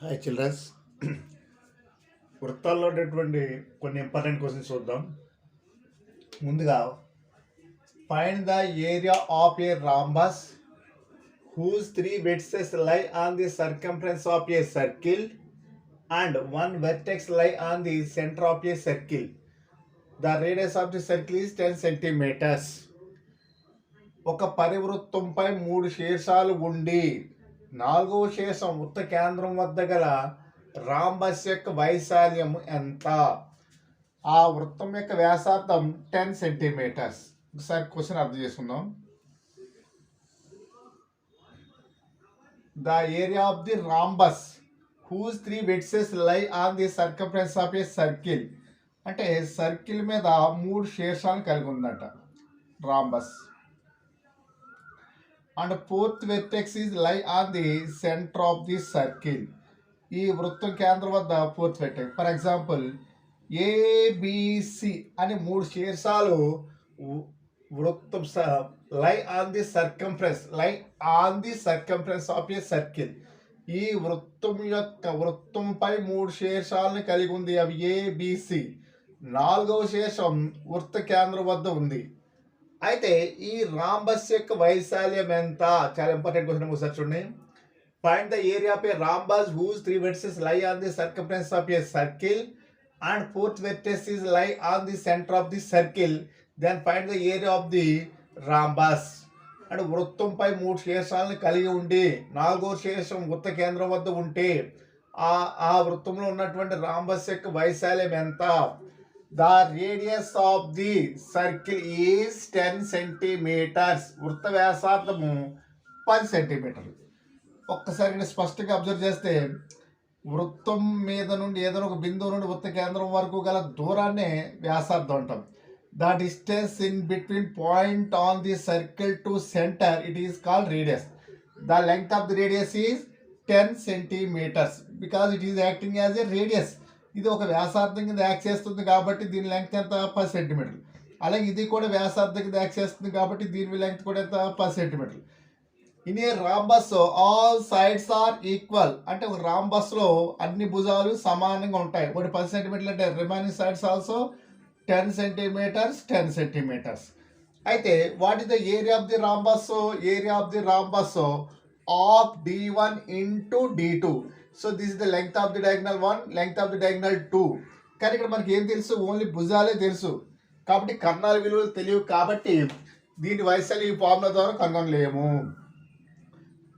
Hi children's. వృత్తాల్లో ఉన్నటువంటి కొన్ని important questions చూద్దాం. ముందుగా find the area of a rhombus whose three vertices lie on the circumference of a circle and one vertex lie on the center of a circle. The radius of the circle is 10 centimeters. ఒక పరివృత్తంపై 3 శీర్షాలు ఉండి 4వ శీర్షం వృత్త కేంద్రం వద్ద గల rhombus యొక్క వైశాల్యం ఎంత? ఆ వృత్తం యొక్క వ్యాసార్థం 10 సెంటీమీటర్స్. ఒకసారి క్వశ్చన్ అర్థం చేసుకుందాం. The area of the rhombus whose 3 vertices lie on the circumference of a circle. అంటే సర్కిల్ మీద 3 శీర్షాలను కలిగి ఉందట rhombus. And 4th vertex is lie on the center of the circle. ఈ వృత్తం కేంద్రం వద్ద 4th vertex. For example ABC అని 3 శీర్షాలు వృత్తం లై on the circumference of a circle. ఈ వృత్తంపై 3 శీర్షాలను కలిగి ఉంది. అవి ఏబిసి. 4వ శీర్షం వృత్త కేంద్రం వద్ద ఉంది. అయితే ఈ రాంబస్ యొక్క వైశాల్యం ఎంత? చాలా ఇంపార్టెంట్ క్వశ్చన్. ఒకసారి చూడండి. Find the area of a rhombus whose 3 vertices lie on the circumference of a circle and 4th vertex is lie on the centre of the circle. Then find the area of the rhombus. అంటే వృత్తంపై 3 శీర్షాలను కలిగి ఉండి 4వ శీర్షం వృత్త కేంద్రం వద్ద ఉంటే ఆ వృత్తంలో ఉన్నటువంటి రాంబస్ యొక్క వైశాల్యం ఎంత? The radius of the circle is 10 centimetres. వృత్త వ్యాసార్థము 10 సెంటీమీటర్లు. ఒక్కసారి స్పష్టంగా అబ్జర్వ్ చేస్తే వృత్తం మీద నుండి ఏదైనా ఒక బిందువు నుండి వృత్త కేంద్రం వరకు గల దూరాన్ని వ్యాసార్థం అంటాం. The distance in between point on the circle to centre it is called radius. The length of the radius is 10 centimetres because it is acting as a radius. ఇది ఒక వ్యాసార్థం కింద యాక్ట్ చేస్తుంది కాబట్టి దీని లెంగ్త్ ఎంత? 10 సెంటీమీటర్లు. అలాగే ఇది కూడా వ్యాసార్థం కింద యాక్ట్ చేస్తుంది కాబట్టి దీని లెంగ్త్ కూడా ఎంత? 10 సెంటీమీటర్లు. In a rhombus all sides are equal. అంటే ఒక రాంబస్లో అన్ని భుజాలు సమానంగా ఉంటాయి. ఒకటి 10 సెంటీమీటర్లు అంటే remaining sides also 10 centimetres 10 centimetres. అయితే what is the area of the rhombus? Area of the rhombus of d1 into d2. So this is the length of the diagonal 1, length of the diagonal 2. కానీ ఇక్కడ మనకి ఏం తెలుసు? Only భుజాలే తెలుసు కాబట్టి కర్ణాల విలువలు తెలియవు కాబట్టి దీని వైశాల్యం ఈ ఫార్ములా ద్వారా కనుగొనలేము.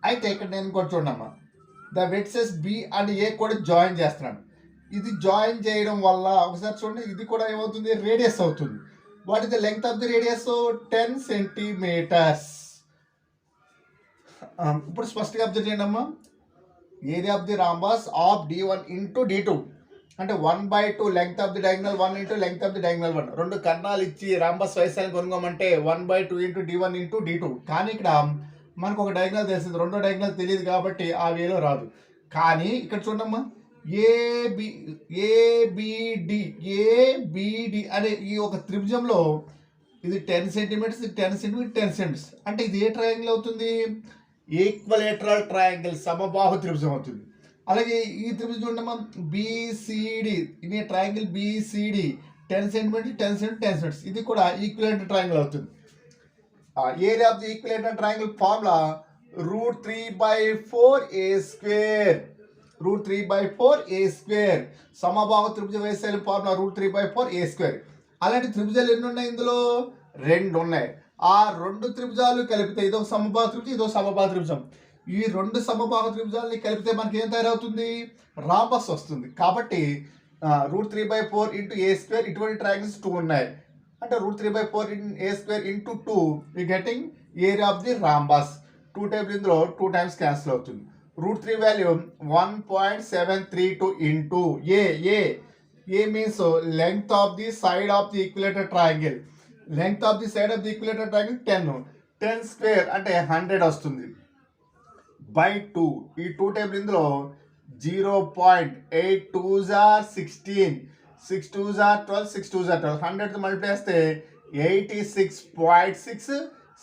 అయితే ఇక్కడ నేను కూడా చూడమ్మా, ద వెట్సెస్ బి అండ్ ఏ కూడా జాయిన్ చేస్తున్నాను. ఇది జాయిన్ చేయడం వల్ల ఒకసారి చూడండి, ఇది కూడా ఏమవుతుంది? రేడియస్ అవుతుంది. What is the length of the radius? 10 centimetres. ఇప్పుడు స్పష్టంగా అబ్జర్వ్ చేయండి అమ్మా. Area of the rhombus of d1 into d2 అంటే 1/2 length of the diagonal 1 into length of the diagonal 1. 2 కర్ణాలు ఇచ్చి రాంబస్ వైశాల్యం కనుగొనమంటే 1/2 into d1 into d2. కానీ ఇక్కడ మనకు ఒక డయాగ్నల్ తెలిసింది, రెండో డయాగ్నల్ తెలియదు కాబట్టి ఆ వేలో రాదు. కానీ ఇక్కడ చూడమ్మా, ఏబిడి అనే ఈ ఒక త్రిభుజంలో ఇది 10 సెంటీమీటర్స్, 10 సెంటీమీటర్, 10 సెంటీమీటర్స్. అంటే ఇది ఏ ట్రయాంగిల్ అవుతుంది? ఈక్వలేటరల్ ట్రయాంగిల్, సమబాహు త్రిభుజం అవుతుంది. అలాగే ఈ త్రిభుజం చూడమ్మా, బిసిడి. ఇది triangle BCD 10 centimetre 10 centimetre 10 centimetres. ఇది కూడా ఈక్వలేటర్ ట్రయాంగిల్ అవుతుంది. Area of the equilateral triangle formula √3/4 a square. √3/4 a square. సమబాహు త్రిభుజ వైశాల్యం ఫార్ములా √3/4 a square. అలాంటి త్రిభుజాలు ఎన్ని ఉన్నాయి? ఇందులో 2 ఉన్నాయి. ఆ 2 త్రిభుజాలు కలిపితే ఇదో సమబాహు త్రిభుజం, ఇదో సమబాహు త్రిభుజం. ఈ 2 సమబాహు త్రిభుజాలని కలిపితే మనకి ఏం తయారవుతుంది? రాంబస్ వస్తుంది. కాబట్టి √3/4 into a square. ఇటువంటి ట్రయాంగిల్స్ 2 ఉన్నాయి. అంటే √3/4 a square into 2 we getting area of the rhombus. 2 table ఇందులో 2 టైమ్స్ క్యాన్సిల్ అవుతుంది. √3 value 1.732 into a means length of the side of the equilateral triangle. Length of the side of the equilateral triangle 10 square అంటే 100 వస్తుంది by 2. ఈ 2 table ఇందులో 0.8 2s are 16, 6 2s are 12, 6 2s are 12. 100 multiply చేస్తే 86.6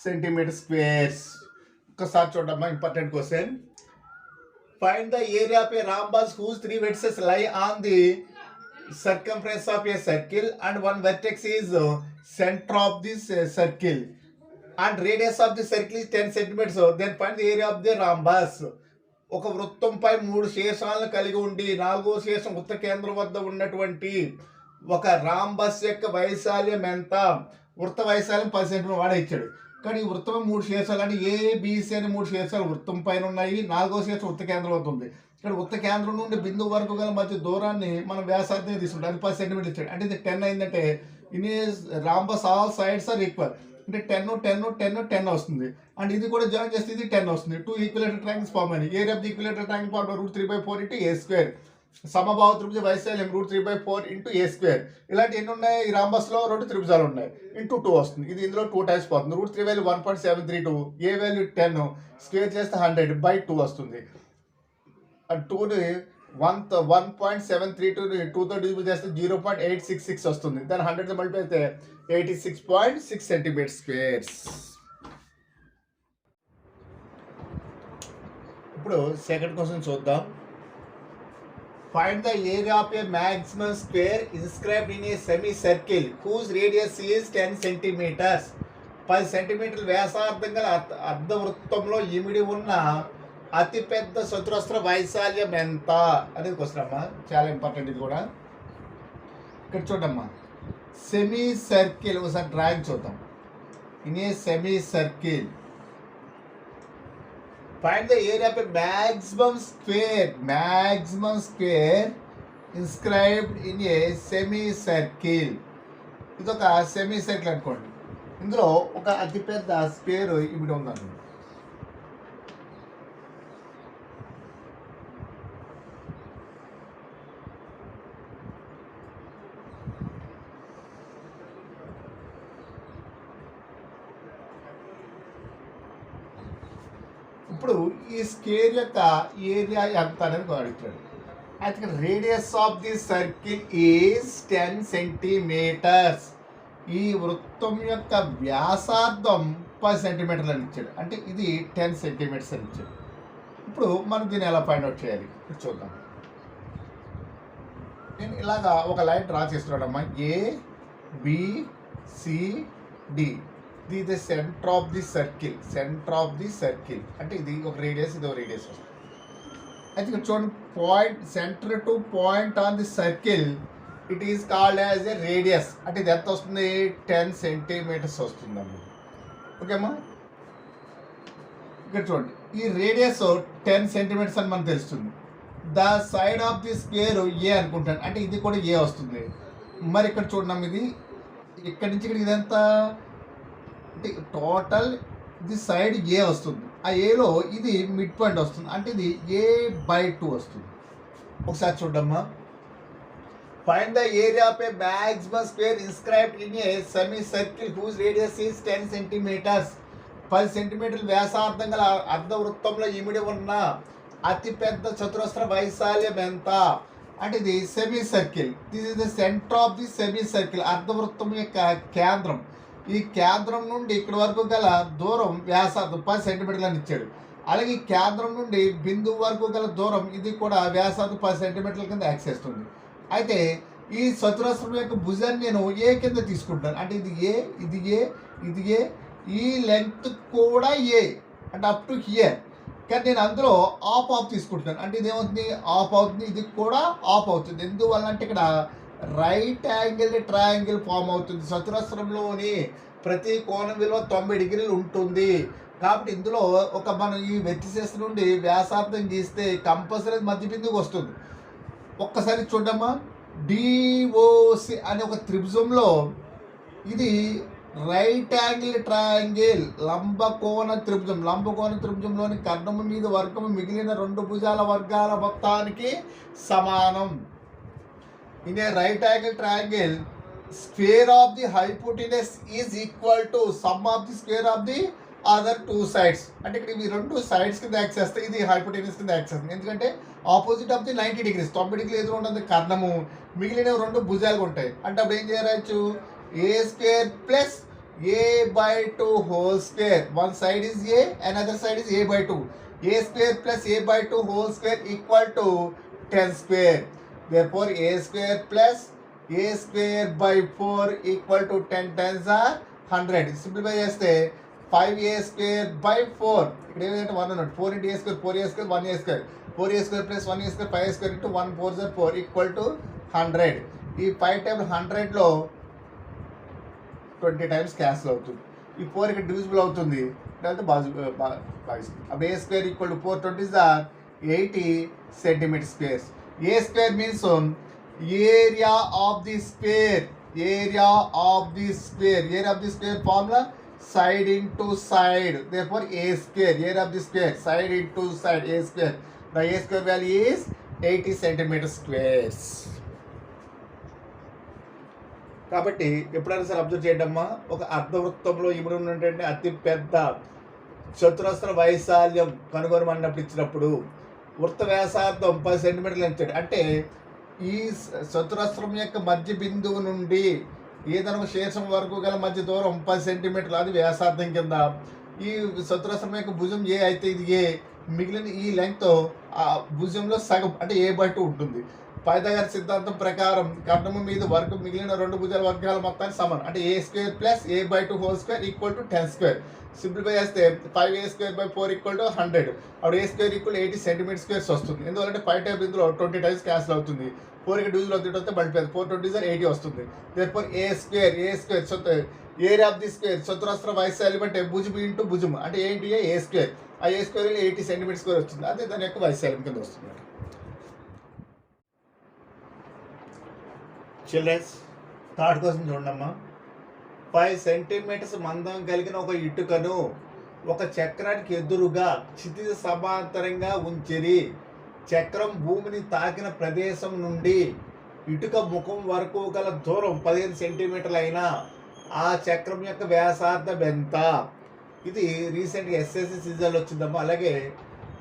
centimetre squares. ఒకసారి చూడమ్మా, important question. Find the area of a rhombus whose three vertices lie on the circumference of a circle and one vertex is center of this circle and radius of the circle is 10 centimeters. Then find the area of the rhombus. ఒక వృత్తంపై 3 శీర్షాలను కలిగి ఉండి 4వ శీర్షం వృత్త కేంద్రం వద్ద ఉన్నటువంటి ఒక రాంబస్ యొక్క వైశాల్యం ఎంత? వృత్త వైశాల్యం 10 సెంటీమీటర్ వాడే ఇచ్చాడు. కానీ ఈ వృత్తం 3 శీర్షాలు అంటే ఏబిసి అని 3 శీర్షాలు వృత్తం పైన ఉన్నాయి. 4వ శీర్షం వృత్త కేంద్రం వద్ద ఉంది. ఇక్కడ వృత్త కేంద్రం నుండి బిందువు వరకు గల మధ్య దూరాన్ని మనం వ్యాసార్థం తీసుకుంటాం. అది 10 సెంటీమీటర్ ఇచ్చాడు. అంటే ఇది 10 అయిందంటే in rhombus all sides are equal. అంటే 10 వస్తుంది. అండ్ ఇది కూడా జాయిన్ చేస్తే ఇది 10 వస్తుంది. 2 ఈక్విలేటరల్ ట్రయాంగిల్స్ ఫార్మ్ అయినాయి. Area of the equilateral triangle form √3/4 into a square. సమబాహు త్రిభుజ వైశాల్యం √3/4 ఇంటూ ఏ స్క్వేర్. ఇలాంటి ఎన్ని ఉన్నాయి? ఈ రాంబస్లో 2 త్రిభుజాలు ఉన్నాయి. ఇంటూ 2 వస్తుంది. ఇది ఇందులో 2 టైమ్స్ పోతుంది. √3 వాల్యూ 1.732, ఏ వాల్యూ 10, స్క్వేర్ చేస్తే 100/2 వస్తుంది. 2ని 1.732ని 2తో డివిజన్ చేస్తే 0.866 వస్తుంది. దాని 100తో మల్టిప్లై అయితే 86.6 సెంటీమీటర్ స్క్వేర్స్. ఇప్పుడు సెకండ్ క్వశ్చన్ చూద్దాం. Find the area of a maximum square inscribed in a semi circle whose radius is 10 centimetres. 10 సెంటీమీటర్ల వ్యాసార్థం గల అర్ధవృత్తంలో ఇమిడి ఉన్న అతిపెద్ద చతురస్ర వైశాల్యం ఎంత అనేది క్వశ్చన్ అమ్మా. చాలా ఇంపార్టెంట్ ఇది కూడా. ఇక్కడ చూడమ్మా, సెమీ సర్కిల్ ఒకసారి డ్రాయింగ్ చూద్దాం. In a semi circle find the area of a maximum square inscribed in a semi circle. ఇది ఒక సెమీ సర్కిల్ అనుకోండి. ఇందులో ఒక అతిపెద్ద స్క్వేర్ ఇమిడి ఉందనుకోండి. ఇప్పుడు ఈ స్క్వేర్ యొక్క ఏరియా ఎంత అనేది అడుగుతాడు. అయితే radius of the circle is 10 centimetres. ఈ వృత్తం యొక్క వ్యాసార్థం 10 సెంటీమీటర్లు అని ఇచ్చాడు. అంటే ఇది 10 సెంటీమీటర్స్ అని ఇచ్చాడు. ఇప్పుడు మనం దీన్ని ఎలా ఫైండ్ అవుట్ చేయాలి ఇప్పుడు చూద్దాం. నేను ఇలాగా ఒక లైన్ డ్రా చేస్తున్నాడమ్మా. ABCD. ఇది the centre of the circle. అంటే ఇది ఒక రేడియస్, ఇది ఒక రేడియస్ వస్తుంది. అయితే ఇక్కడ చూడండి, point centre to point on the circle it is called as a radius. అంటే ఇది ఎంత వస్తుంది? 10 సెంటీమీటర్స్ వస్తుందమ్మా. ఓకేమ్మా. ఇక్కడ చూడండి, ఈ రేడియస్ 10 సెంటీమీటర్స్ అని మనకు తెలుస్తుంది. The side of the square a అనుకుంటాను. అంటే ఇది కూడా ఏ వస్తుంది. మరి ఇక్కడ చూడమ్మా, ఇది ఇక్కడ నుంచి ఇక్కడికి ఇదంతా టోటల్ ఇది సైడ్ ఏ వస్తుంది. ఆ ఏలో ఇది మిడ్ పాయింట్ వస్తుంది. అంటే ఇది A/2 వస్తుంది. ఒకసారి చూడమ్మా. Find the area of a maximum square inscribed in a semi circle whose radius is 10 centimetres. 10 సెంటీమీటర్ల వ్యాసార్థం గల అర్ధవృత్తంలో ఇమిడి ఉన్న అతిపెద్ద చతురస్ర వైశాల్యం ఎంత? అంటే ఇది semi circle. This is the centre of the semi circle. అర్ధవృత్తం యొక్క కేంద్రం. ఈ కేంద్రం నుండి ఇక్కడి వరకు గల దూరం వ్యాసార్థం 10 సెంటీమీటర్లు అని ఇచ్చాడు. అలాగే ఈ కేంద్రం నుండి బిందువు వరకు గల దూరం ఇది కూడా వ్యాసార్థం 10 సెంటీమీటర్ల కింద యాక్ట్ చేస్తుంది. అయితే ఈ చతురస్రం యొక్క భుజాన్ని నేను ఏ కింద తీసుకుంటాను. అంటే ఇది ఏ. ఈ లెంగ్త్ కూడా ఏ, అంటే అప్ టు హియర్. కానీ నేను అందులో ఆఫ్ తీసుకుంటాను. అంటే ఇది ఏమవుతుంది? ఆఫ్ అవుతుంది. ఇది కూడా ఆఫ్ అవుతుంది. ఎందువల్ల అంటే ఇక్కడ రైట్ యాంగిల్ ట్రయాంగిల్ ఫామ్ అవుతుంది. చతురస్రంలోని ప్రతి కోణం విలువ 90 డిగ్రీలు ఉంటుంది. కాబట్టి ఇందులో ఒక మనం ఈ వెర్టిసెస్ నుండి వ్యాసార్థం గీస్తే కంపల్సరీ మధ్య బిందువుకి వస్తుంది. ఒక్కసారి చూడమ్మా, DOC అనే ఒక త్రిభుజంలో ఇది రైట్ యాంగిల్ ట్రయాంగిల్ లంబకోణ త్రిభుజంలోని కర్ణము మీద వర్గము మిగిలిన 2 భుజాల వర్గాల మొత్తానికి సమానం. In a right angle triangle, square of the hypotenuse is equal to sum of the square of the other 2 sides. అంటే ఇక్కడ ఇవి 2 sides కింద యాక్ట్ చేస్తాయి. ఇది హైపోటెన్యూస్ కింద యాక్ట్ చేస్తుంది. ఎందుకంటే opposite of the 90 degrees 90 degree ఎదురు ఉంటుంది కర్ణము, మిగిలిన 2 భుజాలు ఉంటాయి. అంటే అప్పుడు ఏం చేయవచ్చు? A² plus A/2 whole square. One side is A, another side is A/2. a square plus a by 2 whole square equal to 10 square. Therefore a square plus a square by 4 equal to 10 times are 100. Simplify చేస్తే 5a square by 4 ఇక్కడ ఏమంటే 1 ఉన్నట్టు 4 into a square 4a square 1a square 4a square plus 1a square 5a square into 1 4 is 4 equal to 100. ఈ 5 times 100లో 20 times cancel అవుతుంది. ఈ 4 ఇక్కడ divisible అవుతుంది అంటే భాగిస్తుంది. అప్పుడు a square equal to 420 or 80 centimetre squares. A square means area of the square. Area of the square. Area of the square formula side into side. Therefore a square, area of the square, side into side, a square. The a square value is 80 centimeter squares. కాబట్టి ఎప్పుడైనా సరే observe చేయడమ్మా, ఒక అర్ధవృత్తంలో ఇమిడి ఉన్నటువంటి అతి పెద్ద చతురస్ర వైశాల్యం కనుగొనమన్నప్పుడు ఇచ్చినప్పుడు వృత్త వ్యాసార్థం 10 సెంటీమీటర్లు ఇచ్చాడు. అంటే ఈ చతురస్రం యొక్క మధ్య బిందువు నుండి ఏదైనా శీర్షం వరకు గల మధ్య దూరం 10 సెంటీమీటర్లు, అది వ్యాసార్థం కింద. ఈ చతురస్రం యొక్క భుజం ఏ అయితే ఇది ఏ, మిగిలిన ఈ లెంగ్త్ ఆ భుజంలో సగం అంటే a by 2 ఉంటుంది. పైథాగరస్ సిద్ధాంతం ప్రకారం కర్ణము మీద వర్గం మిగిలిన రెండు భుజాల వర్గాల మొత్తానికి సమానం. అంటే a square plus a by 2 whole square equal to 10 square. Simplify చేస్తే 5a square by 4 equal to 100. అప్పుడు a square equal 80 centimetre squares వస్తుంది. ఎందుకంటే 5 టైప్ ఇందులో 20 టైమ్స్ క్యాన్సిల్ అవుతుంది. 4 కి డివిజన్ అవుతుంటే మల్టిప్లై 420 80 వస్తుంది. Therefore a square area of the square చతురస్ర వైశాల్యం అంటే భుజం ఇంటూ భుజం అంటే ఏంటి ఏ స్క్వేర్. ఆ ఏ స్క్వేర్ 80 సెంటీమీటర్ స్క్వేర్ వచ్చింది. అదే దాని యొక్క వైశాల్యం కింద వస్తుంది. చిల్డ్రన్స్ థర్డ్ క్వశ్చన్ చూడమ్మా. 5 సెంటీమీటర్స్ మందం కలిగిన ఒక ఇటుకను ఒక చక్రానికి ఎదురుగా క్షితిజ సమాంతరంగా ఉంచిరి. చక్రం భూమిని తాకిన ప్రదేశం నుండి ఇటుక ముఖం వరకు గల దూరం 15 సెంటీమీటర్లు అయినా ఆ చక్రం యొక్క వ్యాసార్థం ఎంత? ఇది రీసెంట్గా ఎస్ఎస్సి సీజన్లో వచ్చిందమ్మా. అలాగే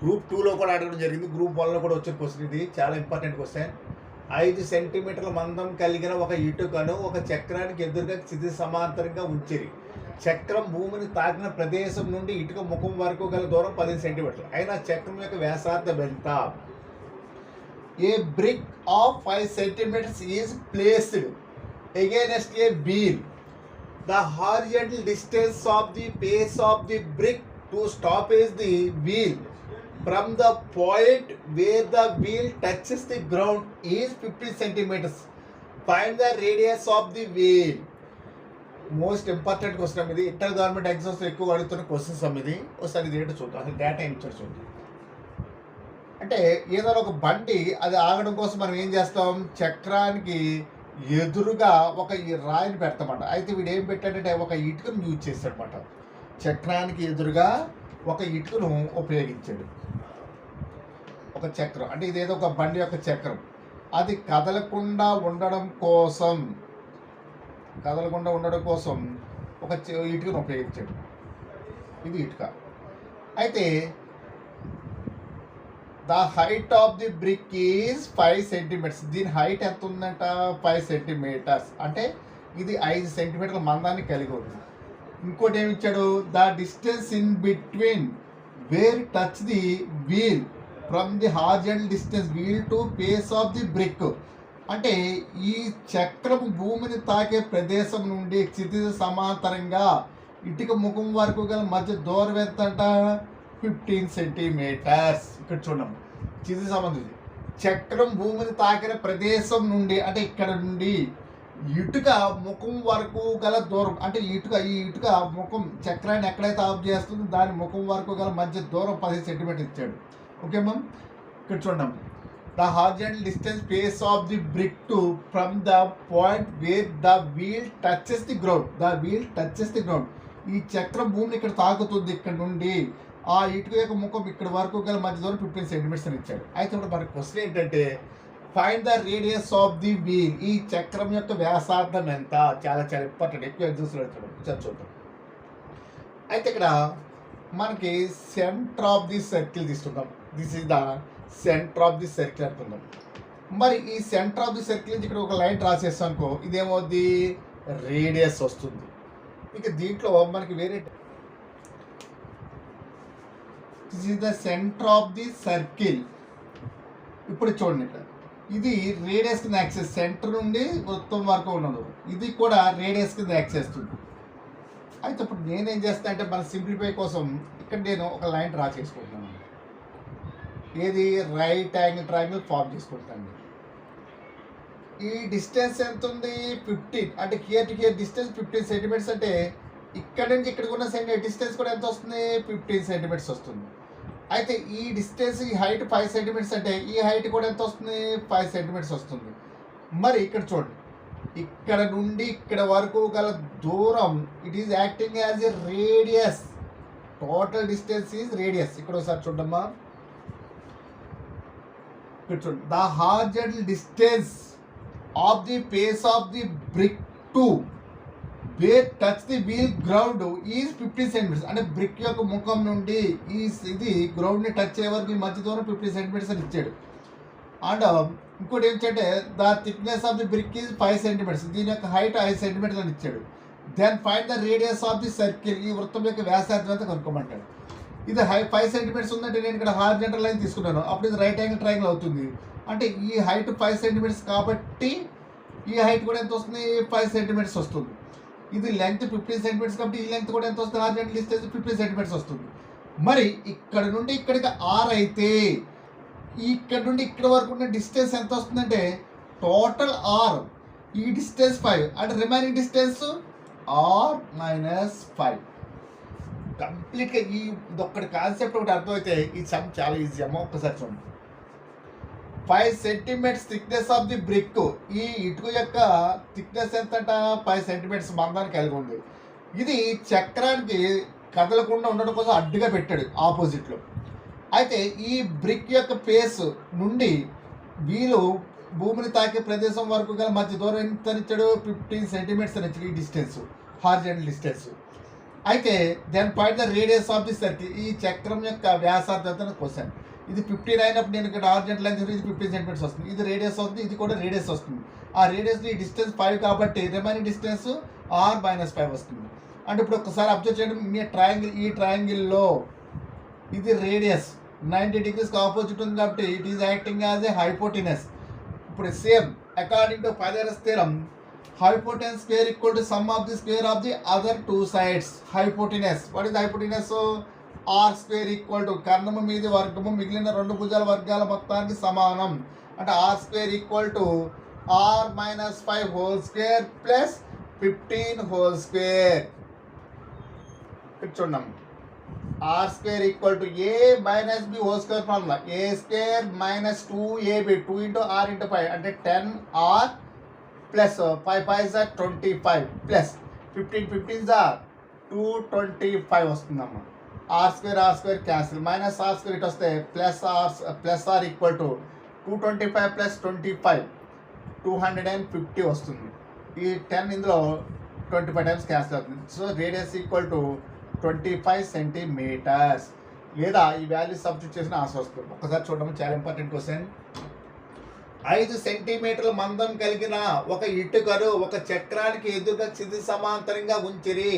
గ్రూప్ 2లో కూడా అడగడం జరిగింది. గ్రూప్ 1లో కూడా వచ్చిన క్వశ్చన్. ఇది చాలా ఇంపార్టెంట్ క్వశ్చన్. 5 సెంటీమీటర్ల మందం కలిగిన ఒక ఇటుకను ఒక చక్రానికి ఎదురుగా క్షితిజ సమాంతరంగా ఉంచిరి. చక్రం భూమిని తాకిన ప్రదేశం నుండి ఇటుక ముఖం వరకు గల దూరం 15 సెంటీమీటర్లు అయినా చక్రం యొక్క వ్యాసార్థం ఎంత? A brick of 5 centimeters is placed against a wheel. The horizontal distance of the base of the brick to stoppage the wheel from the point where the wheel touches the ground is 15 centimeters. Find the radius of the wheel. Most important question ఇది. Inter government ఎగ్జామ్స్లో ఎక్కువ అడుగుతున్న questions ఇది. ఒకసారి ఇది ఏంటో చూద్దాం. అసలు డేటా ఏం ఇచ్చారు చూద్దాం. అంటే ఏదైనా ఒక బండి అది ఆగడం కోసం మనం ఏం చేస్తాం, చక్రానికి ఎదురుగా ఒక రాయిని పెడతామన్నమాట. అయితే వీడు ఏం పెట్టాడంటే ఒక ఇటుకను యూజ్ చేస్తాడనమాట. చక్రానికి ఎదురుగా ఒక ఇటుకను ఉపయోగించాడు. ఒక చక్రం అంటే ఇదేదో ఒక బండి యొక్క చక్రం, అది కదలకుండా ఉండడం కోసం ఒక ఇటుకను ఉపయోగించాడు. ఇది ఇటుక. అయితే the height of the brick is 5 centimetres. దీని హైట్ ఎంత ఉందంట 5 సెంటీమీటర్స్. అంటే ఇది 5 సెంటీమీటర్ల మందాన్ని కలిగి ఉంది. ఇంకోటి ఏమి ఇచ్చాడు, the distance in between where touch the wheel from the horizontal distance wheel to base of the brick. అంటే ఈ చక్రం భూమిని తాకే ప్రదేశం నుండి క్షితిజ సమాంతరంగా ఇటుక ముఖం వరకు గల మధ్య దూరం ఎంత అంట 15 సెంటీమీటర్స్. ఇక్కడ చూడండి, క్షితిజ సమాంతరం చక్రం భూమిని తాకిన ప్రదేశం నుండి అంటే ఇక్కడ నుండి ఇటుక ముఖం వరకు గల దూరం అంటే ఈ ఇటుక ముఖం చక్రాన్ని ఎక్కడైతే ఆఫ్ చేస్తుందో దాని ముఖం వరకు గల మధ్య దూరం 15 సెంటీమీటర్ ఇచ్చాడు. Okay ma'am. ఇక్కడ చూడండి, the horizontal distance base of the brick to from the point where the wheel touches the ground. ఈ చక్రం భూమిని ఇక్కడ తాకుతుంది. ఇక్కడ నుండి ఆ ఇటుక యొక్క ముఖం ఇక్కడ వరకు గల మధ్య దూరం 15 సెంటీమీటర్స్ అని ఇచ్చాడు. అయితే ఇప్పుడు మన క్వశ్చన్ ఏంటంటే find the radius of the wheel. ఈ చక్రం యొక్క వ్యాసార్థం ఎంత? చాలా చాలా ఇంపార్టెంట్, ఎక్కువ ఎగ్జామ్స్లో చూద్దాం. అయితే ఇక్కడ మనకి సెంటర్ ఆఫ్ ది సర్కిల్ తీసుకుందాం. This is the centre of the circle అనుకుందాం. మరి ఈ సెంటర్ ఆఫ్ ది సర్కిల్ నుంచి ఇక్కడ ఒక లైన్ డ్రా చేస్తాం అనుకో, ఇదేమవుద్ది రేడియస్ వస్తుంది. ఇక దీంట్లో మనకి వేరే this is the centre of the circle. ఇప్పుడు చూడండి ఇక్కడ ఇది రేడియస్ కింద యాక్ట్ చేస్తుంది, సెంటర్ నుండి వృత్తం వరకు ఉన్నది, ఇది కూడా రేడియస్ కింద యాక్ట్ చేస్తుంది. అయితే ఇప్పుడు నేనేం చేస్తాను అంటే మన సింప్లిఫై కోసం ఇక్కడ నేను ఒక లైన్ డ్రా చేసుకుంటున్నాను. ఏది రైట్ యాంగిల్ ట్రయాంగిల్ ఫామ్ చేసుకుంటాను. ఈ డిస్టెన్స్ ఎంత ఉంది 15, అంటే here to here distance 15 centimetres. అంటే ఇక్కడ నుంచి ఇక్కడికి ఉన్న డిస్టెన్స్ కూడా ఎంత వస్తుంది 15 సెంటీమీటర్స్ వస్తుంది. అయితే ఈ డిస్టెన్స్ ఈ హైట్ 5 సెంటీమీటర్స్, అంటే ఈ హైట్ కూడా ఎంత వస్తుంది 5 సెంటీమీటర్స్ వస్తుంది. మరి ఇక్కడ చూడండి, ఇక్కడ నుండి ఇక్కడ వరకు గల దూరం it is acting as a radius. Total distance is radius. ఇక్కడ ఒకసారి చూడమ్మా, ఇక్కడ చూడండి, the horizontal distance of the face of the brick to where touch the wheel ground is 15 centimetres. అంటే బ్రిక్ యొక్క ముఖం నుండి ఇది గ్రౌండ్ని టచ్ అయ్యే వరకు ఈ మధ్య దూరం 15 సెంటీమీటర్స్ అని ఇచ్చాడు. అండ్ ఇంకోటి ఏంటంటే the thickness of the brick is 5 centimetres. దీని యొక్క హైట్ 5 సెంటీమీటర్స్ అని ఇచ్చాడు. Then find the radius of the circle. ఈ వృత్తం యొక్క వ్యాసార్థం అంతా కనుక్కోమంటాడు. ఇది 5 సెంటీమీటర్స్ ఉందంటే నేను ఇక్కడ హారిజాంటల్ లైన్ తీసుకున్నాను, అప్పుడు ఇది రైట్ యాంగిల్ ట్రయాంగిల్ అవుతుంది. అంటే ఈ హైట్ 5 సెంటీమీటర్స్ కాబట్టి ఈ హైట్ కూడా ఎంత వస్తుంది 5 సెంటీమీటర్స్ వస్తుంది. ఇది లెంగ్త్ 15 సెంటీమీటర్స్ కాబట్టి ఈ లెంగ్త్ కూడా ఎంత వస్తుంది హారిజాంటల్ డిస్టెన్స్ 15 సెంటీమీటర్స్ వస్తుంది. మరి ఇక్కడ నుండి ఇక్కడికి 6 అయితే ఇక్కడ నుండి ఇక్కడ వరకు ఉన్న డిస్టెన్స్ ఎంత వస్తుందంటే టోటల్ R, ఈ డిస్టెన్స్ 5, అంటే రిమైనింగ్ డిస్టెన్స్ R - 5. కంప్లీట్గా ఈ ఇదొక్కటి కాన్సెప్ట్ ఒకటి అర్థమైతే ఈ సమ్ చాలా ఈజీ అమ్మ. ఒక్కసారి చూడండి, 5 centimetres thickness of the brick. ఈ ఇటుక యొక్క థిక్నెస్ ఎంతట 5 సెంటీమీటర్స్ మందాన్ని కలిగి ఉంది. ఇది చక్రానికి కదలకుండా ఉండడం కోసం అడ్డుగా పెట్టాడు ఆపోజిట్లో. అయితే ఈ బ్రిక్ యొక్క ఫేస్ నుండి వీలు భూమిని తాకే ప్రదేశం వరకు గల మధ్య దూరం ఎంత ఇచ్చాడు 15 సెంటీమీటర్స్ అని ఇచ్చాడు ఈ డిస్టెన్స్, హారిజాంటల్ డిస్టెన్స్. అయితే then find the radius of the circle. ఈ చక్రం యొక్క వ్యాసార్థం క్వశ్చన్. ఇది 15 అయినప్పుడు నేను ఇక్కడ హారిజాంటల్ లైన్ ఇది 15 సెంటీమీటర్స్ వస్తుంది, ఇది రేడియస్ వస్తుంది, ఇది కూడా రేడియస్ వస్తుంది. ఆ రేడియస్ ఈ డిస్టెన్స్ 5 కాబట్టి రిమైనింగ్ డిస్టెన్స్ R - 5 వస్తుంది. అంటే ఇప్పుడు ఒకసారి అబ్జర్వ్ చేయడం, ఈ ట్రయాంగిల్లో ఇది రేడియస్ 90 డిగ్రీస్కి ఆపోజిట్ ఉంది కాబట్టి it is acting as a hypotenuse. ఇప్పుడు same according to Pythagoras theorem, hypotenuse square equal to sum of the square of the other 2 sides. Hypotenuse what is hypotenuse? R square equal to కర్ణము మీది వర్గము మిగిలిన 2 భుజాల వర్గాల మొత్తానికి సమానం. అంటే R square equal to R - 5 whole square plus 15 whole square. ఇక్కడ చూడండి, R square equal to A - B whole square formula. A square - 2AB 2 × R × 5 అంటే 10R plus 5 5 are 25 plus 15 15 are 225 వస్తుందమ్మా. R square cancel, minus R square ఇటు వస్తే plus R equal to 225 plus 25 250 వస్తుంది. ఈ 10 ఇందులో 25 times cancel అవుతుంది. So radius equal to 25 centimetres. లేదా ఈ వాల్యూ సబ్స్టిట్యూట్ చేసిన ఆన్సర్ వస్తుంది. ఒకసారి చూడడం చాలా ఇంపార్టెంట్ క్వశ్చన్. 5 సెంటీమీటర్ల మందం కలిగిన ఒక ఇటుకను ఒక చక్రానికి ఎదురుగా క్షితిజ సమాంతరంగా ఉంచిరి.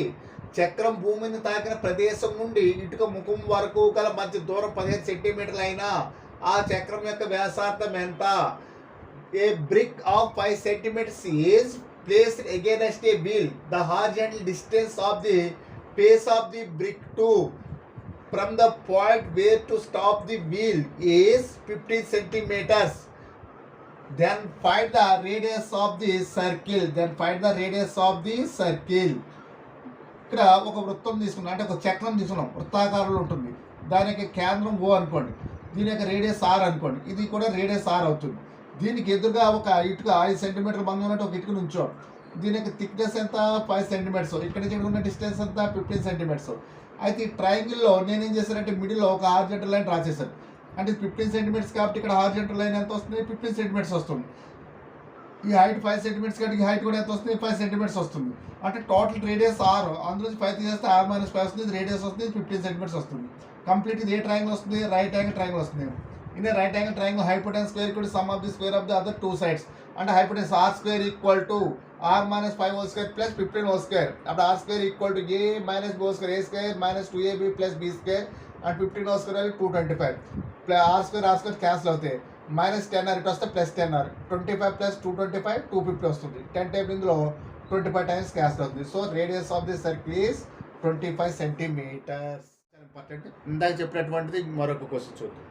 చక్రం భూమిని తాకిన ప్రదేశం నుండి ఇటుక ముఖం వరకు గల మధ్య దూరం 15 సెంటీమీటర్లు అయినా ఆ చక్రం యొక్క వ్యాసార్థం ఎంత? A brick of 5 centimetres is placed against a wheel. The horizontal distance of the face of the brick to from the point where to stop the wheel is 15 centimetres. Then find the radius of the circle. ఇక్కడ ఒక వృత్తం తీసుకున్నాం, అంటే ఒక చక్రం తీసుకున్నాం, వృత్తాకారంలో ఉంటుంది. దాని యొక్క కేంద్రం O అనుకోండి, దీని యొక్క రేడియస్ R అనుకోండి, ఇది కూడా రేడియస్ R అవుతుంది. దీనికి ఎదురుగా ఒక ఇటుక 5 సెంటీమీటర్ల మందం ఉన్నట్టు ఒక ఇటుక నుంచో, దీని యొక్క థిక్నెస్ ఎంత 5 సెంటీమీటర్స్, ఇక్కడ నుంచి ఉన్న డిస్టెన్స్ ఎంత 15 సెంటీమీటర్స్. అయితే ఈ ట్రయాంగిల్లో నేనేం చేశానంటే మిడిల్లో ఒక హారిజాంటల్ లైన్ డ్రా చేశాను. అంటే 15 సెంటీమీటర్స్ కాబట్టి ఇక్కడ హారిజాంటల్ లైన్ ఎంత వస్తుంది 15 సెంటీమీటర్స్ వస్తుంది. ఈ హైట్ 5 సెంటీమీటర్స్ కాబట్టి ఈ హైట్ కూడా ఎంత వస్తుంది 5 సెంటీమీటర్స్ వస్తుంది. అంటే టోటల్ రేడియస్ R, అందులో 5 తీసేస్తే R - 5 వస్తుంది, రేడియస్ వస్తుంది 15 సెంటీమీటర్స్ వస్తుంది. కంప్లీట్ ఇది ఏ ట్రయాంగిల్ వస్తుంది? రైట్ యాంగిల్ ట్రయాంగిల్ వస్తుంది. In right angle triangle hypotenuse square equal to sum of the square of the other 2 sides. అంటే hypotenuse R square equal to R - 5 whole square plus 15 whole square. అప్పుడు R square equal to A - B whole square, A square - 2AB plus B square and 15 whole square value 225 r square cancel అవుతాయి -10r ఇటు వస్తే +10r 25 + 225 250 వస్తుంది 10 type ఇందులో 25 times cancel అవుతుంది so radius of the circle is 25 centimetres. Important. ఇందాక చెప్పినటువంటిది మరొక question చూద్దాం.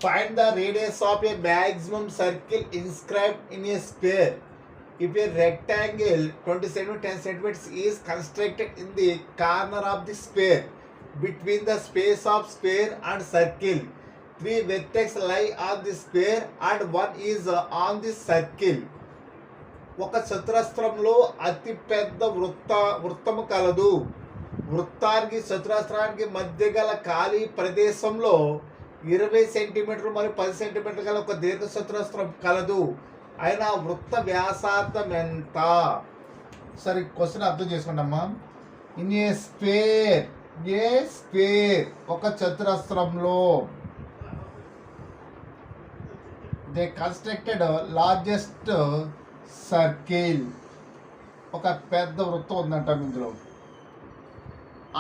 Find the radius of a maximum circle inscribed in a square. If a rectangle 20 cm 10 cm is constructed in the corner of the square, between the space of square and circle, 3 vertex lie on the square and 1 is on the circle. ఒక చతురస్రంలో అతి పెద్ద వృత్తము కలదు. వృత్తానికి చతురస్రానికి మధ్య గల ఖాళీ ప్రదేశంలో 20 సెంటీమీటర్లు మరియు 10 సెంటీమీటర్లు గల ఒక దీర్ఘ చతురస్రం కలదు. అయినా వృత్త వ్యాసార్థం ఎంత? సరే క్వశ్చన్ అర్థం చేసుకుంటామా. ఇన్ ఏ స్క్వేర్ ఒక చతురస్రంలో దే కన్స్ట్రక్టెడ్ లార్జెస్ట్ సర్కిల్ ఒక పెద్ద వృత్తం ఉందంట ఇందులో.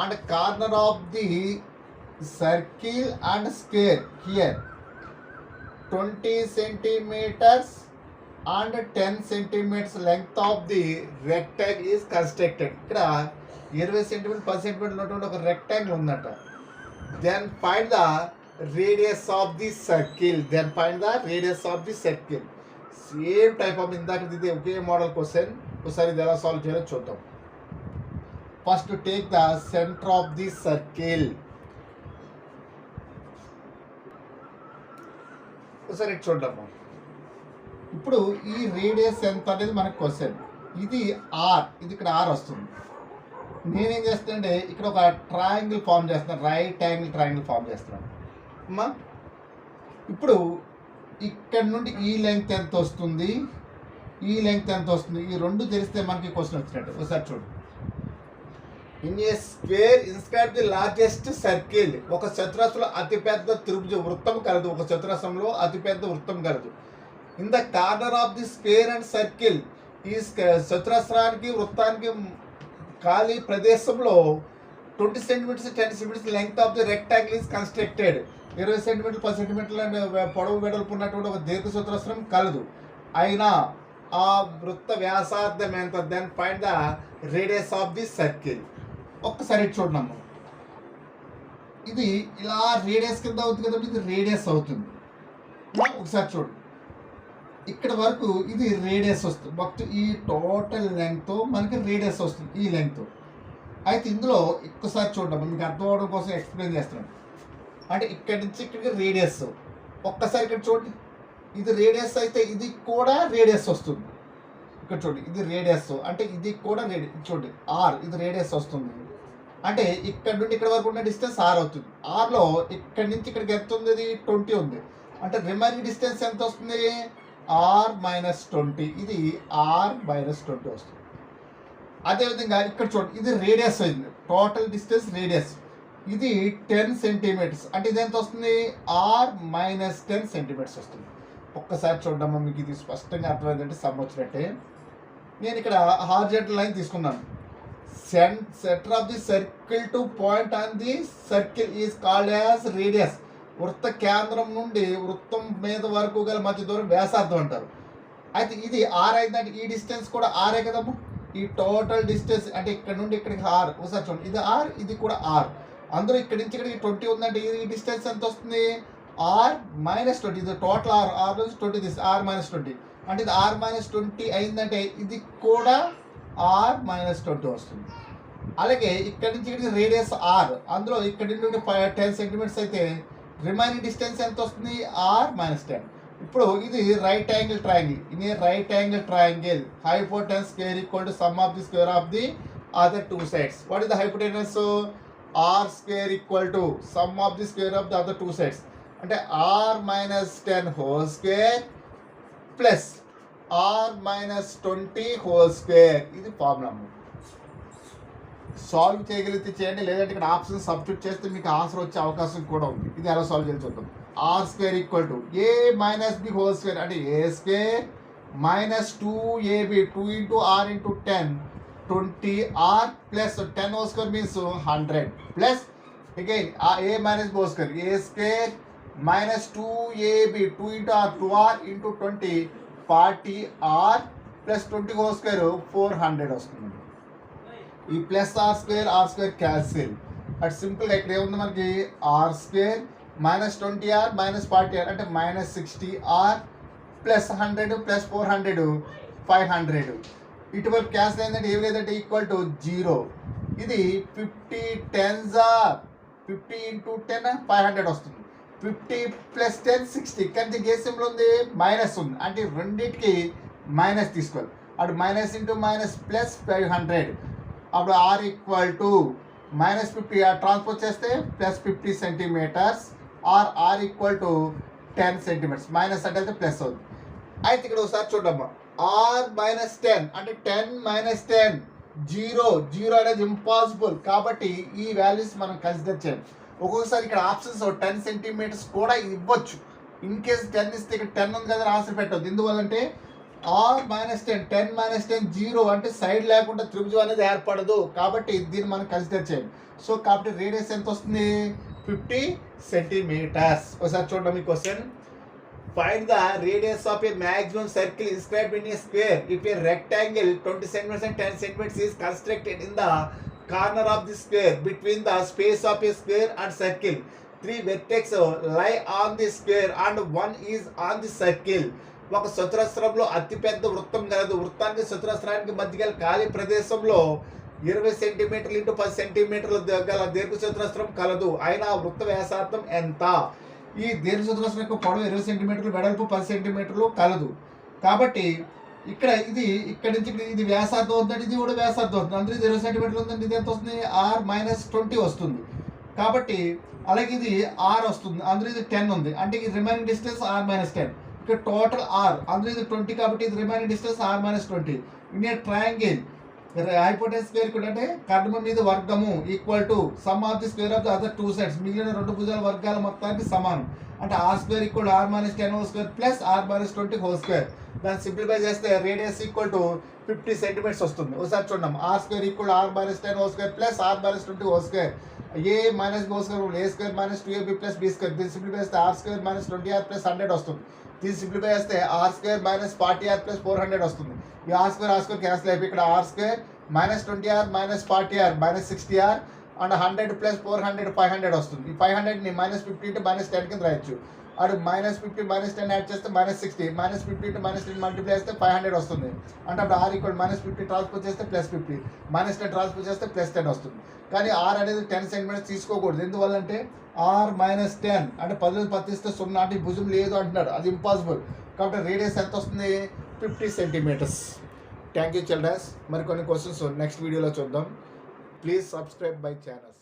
And corner of the circle and square here 20 centimeters and 10 centimeters length of the rectangle is constructed. ఇక్కడ 20 సెంటీమీటర్ 10 సెంటీమీటర్ ఉన్నటువంటి ఒక రెక్టాంగిల్ ఉందట. Then find the radius of the circle. Same type of ఇందాక ఇది ఒకే మోడల్ క్వశ్చన్. ఒకసారి ఇది ఎలా solve చేయాలో చూద్దాం. First take the centre of the circle. ఒకసారి చూద్దాము. ఇప్పుడు ఈ రేడియస్ ఎంత అనేది మనకు క్వశ్చన్. ఇది ఆర్, ఇది ఇక్కడ ఆర్ వస్తుంది. నేనేం చేస్తానంటే ఇక్కడ ఒక ట్రయాంగిల్ ఫామ్ చేస్తున్నాను, రైట్ యాంగిల్ ట్రయాంగిల్ ఫామ్ చేస్తున్నాను అమ్మా. ఇప్పుడు ఇక్కడ నుండి ఈ లెంగ్త్ ఎంత వస్తుంది, ఈ రెండు తెలిస్తే మనకి క్వశ్చన్ వచ్చినట్టు. ఒకసారి చూడు. In a square inscribe the largest circle. ఒక చతురస్రంలో అతిపెద్ద వృత్తం కలదు. In the corner of the square and circle, ఈ చతురస్రానికి వృత్తానికి ఖాళీ ప్రదేశంలో 20 centimetres 10 centimetres length of the rectangle is constructed. 20 సెంటీమీటర్లు 10 సెంటీమీటర్ల పొడవు వెడల్పు ఉన్నటువంటి ఒక దీర్ఘ చతురస్రం కలదు. అయినా ఆ వృత్త వ్యాసార్థం ఎంత? Then find the radius of the circle. ఒక్కసారి చూడమ్మా. ఇది ఇలా రేడియస్ కింద అవుతుంది కదా, ఇది రేడియస్ అవుతుంది. ఒకసారి చూడు, ఇక్కడ వరకు ఇది రేడియస్ వస్తుంది. మొత్తం ఈ టోటల్ లెంగ్త్ మనకి రేడియస్ వస్తుంది, ఈ లెంగ్త్. అయితే ఇందులో ఒక్కసారి చూడమ్మా, మీకు అర్థం అవడం కోసం ఎక్స్ప్లెయిన్ చేస్తున్నాను. అంటే ఇక్కడి నుంచి ఇక్కడికి రేడియస్. ఒక్కసారి ఇక్కడ చూడండి, ఇది రేడియస్ అయితే ఇది కూడా రేడియస్ వస్తుంది. ఇక్కడ చూడండి, ఇది రేడియస్ అంటే ఇది కూడా చూడండి ఆర్, ఇది రేడియస్ వస్తుంది. అంటే ఇక్కడ నుండి ఇక్కడ వరకు ఉన్న డిస్టెన్స్ ఆర్ అవుతుంది. ఆర్లో ఇక్కడి నుంచి ఇక్కడికి ఎంత ఉంది? ఇది 20 ఉంది. అంటే రిమైనింగ్ డిస్టెన్స్ ఎంత వస్తుంది? r-20. ఇది r-20 వస్తుంది. అదేవిధంగా ఇక్కడ చూడండి, ఇది రేడియస్ అయింది, టోటల్ డిస్టెన్స్ రేడియస్. ఇది 10 సెంటీమీటర్స్. అంటే ఇది ఎంత వస్తుంది? r-10 సెంటీమీటర్స్ వస్తుంది. ఒక్కసారి చూడమ్మా, మీకు ఇది స్పష్టంగా అర్థమైందంటే సమ్ వచ్చినట్టే. నేను ఇక్కడ హార్జెంటల్ లైన్ తీసుకున్నాను. Centre of the circle to point on the circle is called as radius. వృత్త కేంద్రం నుండి వృత్తం మీద వరకు గల మధ్య దూరం వ్యాసార్థం అంటారు. అయితే ఇది ఆర్ అయిందంటే ఈ డిస్టెన్స్ కూడా ఆరే కదమ్మా. ఈ టోటల్ డిస్టెన్స్ అంటే ఇక్కడ నుండి ఇక్కడికి ఆర్. ఒకసారి చూడండి, ఇది ఆర్, ఇది కూడా ఆర్. అందరూ ఇక్కడి నుంచి ఇక్కడికి 20 ఉందంటే ఈ డిస్టెన్స్ ఎంత వస్తుంది? r-20. ఇది టోటల్ ఆర్ నుంచి 20 తీసి r-20. అంటే ఇది r-20 అయిందంటే ఇది కూడా r-20 వస్తుంది. అలాగే ఇక్కడి నుంచి ఇక్కడికి రేడియస్ ఆర్, అందులో ఇక్కడి నుండి 10 సెంటీమీటర్స్ అయితే రిమైనింగ్ డిస్టెన్స్ ఎంత వస్తుంది? r-10. ఇప్పుడు ఇది రైట్ యాంగిల్ ట్రయాంగిల్. ఇది right angle triangle hypotenuse square equal to sum of the square of the other two sides. What is the hypotenuse? r square equal to sum of the square of the other two sides. అంటే r-10 whole square plus r-20 whole square. ఇది formula. Solve చేయగలిగితే చేయండి, లేదంటే ఇక్కడ option substitute చేస్తే మీకు answer వచ్చే అవకాశం కూడా ఉంది. ఇది ఎలా సాల్వ్ చేయాలి చూద్దాం. R square equal to a minus b whole square. అంటే a square minus 2ab 2 into r into 10 20r plus 10 whole square means 100 plus again a minus b square, a square minus 2ab, 2 into r, 2r into 20, 40 r plus 20 whole square 400 వస్తుంది. ఈ plus are square cancel. అటు సింపుల్గా ఇక్కడ ఏముంది మనకి are square minus 20r minus 40r అంటే minus 60r plus 100 plus 400 500. ఇటువైపు cancel అయిందంటే ఏం లేదంటే ఈక్వల్ టు 0. ఇది 50 10s ఆర్ 50 into 10 500 వస్తుంది. 50 ప్లస్ 10 60. కానీ గేసంలో ఉంది మైనస్ ఉంది అంటే రెండింటికి మైనస్ తీసుకోవాలి. అటు మైనస్ ఇంటూ మైనస్ ప్లస్ 500. అప్పుడు r equal to minus 50 transpose చేస్తే plus 50 centimetres r equal to 10 centimetres. Minus అంటే ప్లస్ అవుతుంది. అయితే ఇక్కడ ఒకసారి చూడమ్మా ఆర్ మైనస్ 10 అంటే 10 మైనస్ 10 0 అనేది ఇంపాసిబుల్. కాబట్టి ఈ వాల్యూస్ మనం కన్సిడర్ చేయాలి. ఒక్కొక్కసారి ఇక్కడ ఆప్షన్స్ 10 సెంటీమీటర్స్ కూడా ఇవ్వచ్చు. ఇన్ కేసు 10 ఇస్తే ఇక్కడ 10 ఉంది కదా ఆన్సర్ పెట్టద్దు. ఎందువల్లంటే ఆర్ మైనస్ 10 మైనస్ 10 0 అంటే సైడ్ లేకుండా త్రిభుజం అనేది ఏర్పడదు. కాబట్టి దీన్ని మనం కన్సిడర్ చేయాలి. సో కాబట్టి రేడియస్ ఎంత వస్తుంది 50 సెంటీమీటర్స్. ఒకసారి చూడండి ఈ question. Find the radius of a maximum circle inscribed in a square if a rectangle 20 centimeters and 10 centimeters is constructed in the corner of the square between the space of a square and circle. 3 vertices lie on the square and 1 is on the circle. ఒక చతురస్రంలో అతిపెద్ద వృత్తం కలదు. వృత్తానికి చతురస్రానికి మధ్య గల ఖాళీ ప్రదేశంలో 20 సెంటీమీటర్లు ఇంటూ 10 సెంటీమీటర్లు గల దీర్ఘ చతురస్రం కలదు. అయినా వృత్త వ్యాసార్థం ఎంత? ఈ దీర్ఘ చతురస్రం యొక్క పొడవు 20 సెంటీమీటర్లు, వెడల్పు 10 సెంటీమీటర్లు కలదు. కాబట్టి ఇక్కడ ఇక్కడి నుంచి ఇది వ్యాసార్థం అవుతుంది, ఇది కూడా వ్యాసార్థం అవుతుంది. అందులో 20 సెంటీమీటర్లు ఉందంటే ఇది ఎంత వస్తుంది ఆర్ మైనస్ 20 వస్తుంది. కాబట్టి అలాగే ఇది ఆర్ వస్తుంది, అందులో ఇది 10 ఉంది అంటే ఇది రిమైనింగ్ డిస్టెన్స్ ఆర్ మైనస్ 10. ఇక్కడ టోటల్ ఆర్ అందులో ఇది 20 కాబట్టి ఇది remaining distance r minus 20. In a triangle hypotenuse square కూడా అంటే కర్మ మీద వర్గము equal to sum of the square of the other 2 sides. మిగిలిన 2 భుజాల వర్గాల మొత్తానికి సమానం. అంటే r square equal r minus 10 whole square plus r minus 20 whole square. దాన్ని సింప్లిఫై చేస్తే రేడియస్ ఈక్వల్ టు 50 సెంటీమీటర్స్ వస్తుంది. ఒకసారి చూద్దాం. R square equal r minus 10 whole square plus r minus 20 whole square. A minus b whole square a square minus 2ab plus b square. దీన్ని simplify చేస్తే r square minus 20r plus 100 వస్తుంది. దీన్ని simplify చేస్తే r square minus 40r plus 400 వస్తుంది. ఈ are square cancel అయిపోయి ఇక్కడ r square minus 20r minus 40r minus 60r and 100 plus 400 500 వస్తుంది. ఈ 500ని మైనస్ 50 ఇంటూ మైనస్ 10 కింద రాయొచ్చు. అటు మైనస్ 50 మైనస్ 10 యాడ్ చేస్తే minus 60 minus 50 into minus 10 multiply చేస్తే 500 వస్తుంది. అంటే అప్పుడు ఆర్ ఈక్వల్ మైనస్ 50 ట్రాన్స్పోజ్ చేస్తే ప్లస్ 50 మైనస్ 10 ట్రాన్స్పోజ్ చేస్తే ప్లస్ 10 వస్తుంది. కానీ ఆర్ అనేది 10 సెంటీమీటర్స్ తీసుకోకూడదు. ఎందువల్లంటే ఆర్ మైనస్ 10 అంటే 10 పత్తిస్తే 0 అంటే భుజం లేదు అంటున్నాడు, అది ఇంపాసిబుల్. కాబట్టి రేడియస్ ఎంత వస్తుంది 50 సెంటీమీటర్స్. Thank you children's. మరి కొన్ని క్వశ్చన్స్ నెక్స్ట్ వీడియోలో చూద్దాం. Please subscribe my channel.